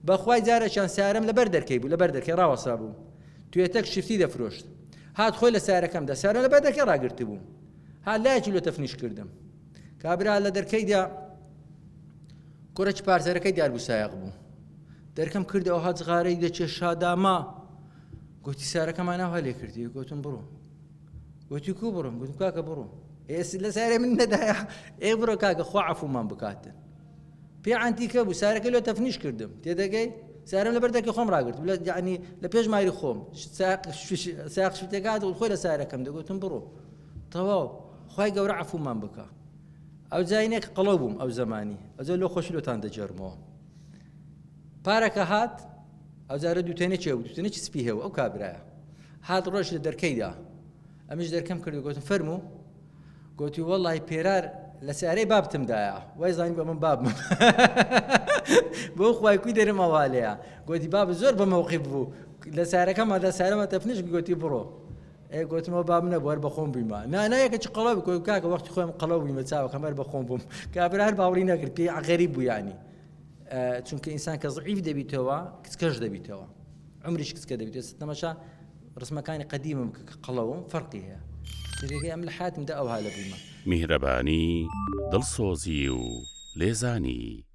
بەخوای جارێکیان سیارەم لەبەر دەرکەی بوو لەبەر دەرکەی ڕاوەسا بوو توێتەک شفتی دەفرۆشت هات خۆی لە سیارەکەمدا سیارە لەبەر دەرکەی ڕاگررت بوو ها لایەکی لۆ تەفنیش کردم کابرا لە دەرکەیدا کۆرەی پارزەرەکەی دیار بوو سایق بوو دەرکەم کردەوە هات جغارەی دەچێ شاداما گوتی سیارەکەمان ناو هەلێ کردی گوتم بڕۆ گوتی کو بڕۆم گوتم کاکە بڕۆ لە سیارە من نەدایە بڕۆ کاکە خوا عەفومان بکاتن پێ عەنتیکە بوو سیارەکەی لۆ تەفنیش کردم تێدەگەی سیارەم لەبەر دەرکەی خۆم ڕاگرت یعنی لە پێش مایری خۆم سایق شفتێکات و خۆی لە سیارەکەم دەگوتم بڕۆ تەواو خوای گەورە عەفومان بکە ئەو جاینێک قەڵەو بووم ئەو زەمانی ئەجا لۆ خۆشی لۆتان دەجێڕمەوە پارەکە هات ئەو جارە دوتێنێ چێ بوو دوتێنێکی سپی هێوە ئەو کابرایە هات ڕۆژ لە دەرکەیدا ئەمیش دەرکەم کرد گوتم فەرموو گوتی وەڵڵی پێرار لە سیارەی بابتمدایە وای زانی بە من بابم بۆ خوای کوی دەرم ئەوالەیە گوتی باب زۆر بە مەوقیف بوو لە سیارەکەمدا سیارەمە تەفنیش گوتی بڕۆ گوتمەوە باب منە بۆ هەر بە خۆم بیمە نایەکە چ قەڵەو بکۆی کاکە وەختی خۆم قەڵەو بیمە چاوەکەم هەر بە خۆم بووم کابرا هەر باوەڕی نەکرد پێی غەریب بوو یانی چونکە ئینسان کە ضعیف دەبیتەوە کچکەش دەبیتەوە عمریش کچکە دەبیتەوە تەماشا ڕسمەکانی قەدیمم کە قەڵەوم فەرقی هەیە تێگەی ئەم لە حیاتمدا ئەوها لە بوومە میهرەبانی دڵسۆزی و لێزانی